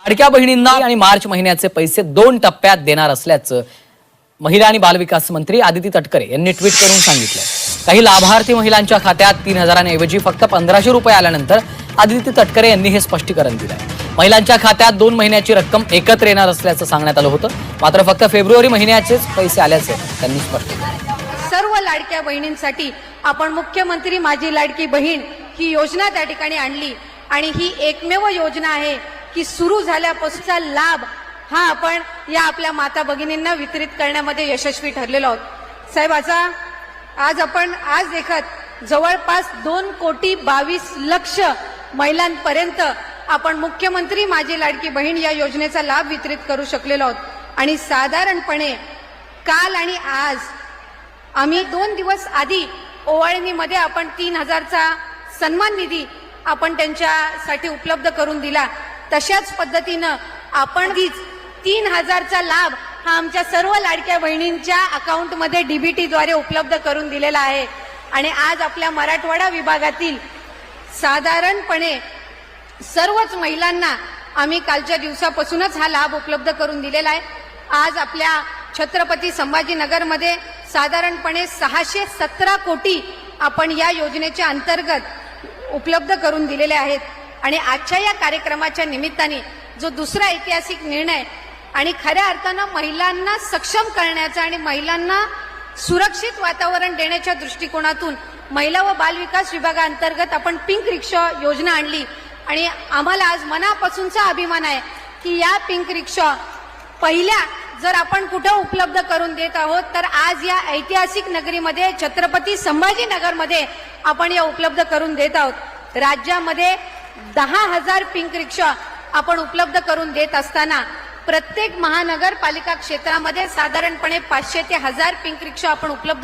लाडक्या बहिणींना आणि मार्च महिन्याचे पैसे 2 टप्प्यात देणार असल्याचं महिला आणि बालविकास मंत्री आदिती तटकरे यांनी ट्विट करून सांगितलं। काही लाभार्थी महिलांच्या खात्यात 3000 ऐवजी फक्त 1500 रुपये आल्यानंतर आदिती तटकरे यांनी हे स्पष्टीकरण दिलंय। महिलांच्या खात्यात 2 महिन्याची रक्कम एकत्र येणार असल्याचं सांगण्यात आलं होतं, मात्र फक्त फेब्रुवारी महिन्याचेच पैसे आल्याचं त्यांनी स्पष्ट केलं। सर्व लाडक्या बहिणींसाठी आपण मुख्यमंत्री माझी लाडकी बहीण ही योजना त्या ठिकाणी आणली आणि ही एकमेव योजना आहे की सुरू झाल्यापासूनचा लाभ हा आपण या आपल्या माता भगिनींना वितरित करण्यामध्ये यशस्वी ठरलेलो आहोत। साहेब, आज देखत जवळपास 2,22,00,000 महिलांपर्यंत आपण मुख्यमंत्री माझी लाडकी बहीण या योजनेचा लाभ वितरित करू शकलेलो आहोत। आणि साधारणपणे काल आणि आज आम्ही 2 दिवस आधी ओवाळणीमध्ये आपण 3000चा सन्मान निधी आपण त्यांच्यासाठी उपलब्ध करून दिला। तशाच पद्धतीनं आपण 3000चा लाभ हा आमच्या सर्व लाडक्या बहिणींच्या अकाउंटमध्ये डीबीटीद्वारे उपलब्ध करून दिलेला आहे। आणि आज आपल्या मराठवाडा विभागातील साधारणपणे सर्वच महिलांना आम्ही कालच्या दिवसापासूनच हा लाभ उपलब्ध करून दिलेला आहे। आज आपल्या छत्रपती संभाजीनगरमध्ये साधारणपणे 617 कोटी आपण या योजनेच्या अंतर्गत उपलब्ध करून दिलेले आहेत। आणि आजच्या या कार्यक्रमाच्या निमित्ताने जो दुसरा ऐतिहासिक निर्णय आणि खऱ्या अर्थानं महिलांना सक्षम करण्याचा आणि महिलांना सुरक्षित वातावरण देण्याच्या दृष्टिकोनातून महिला व बालविकास विभागाअंतर्गत आपण पिंक रिक्षा योजना आणली। आणि आम्हाला आज मनापासूनचा अभिमान आहे की या पिंक रिक्षा पहिल्या जर आपण कुठे उपलब्ध करून देत आहोत तर आज या ऐतिहासिक नगरीमध्ये छत्रपती संभाजीनगरमध्ये आपण या उपलब्ध करून देत आहोत। राज्यामध्ये 10,000 पिंक रिक्षा आपण उपलब्ध करून देत असताना प्रत्येक महानगरपालिका क्षेत्रामध्ये साधारणपणे 500 ते 1000 पिंक रिक्षा आपण उपलब्ध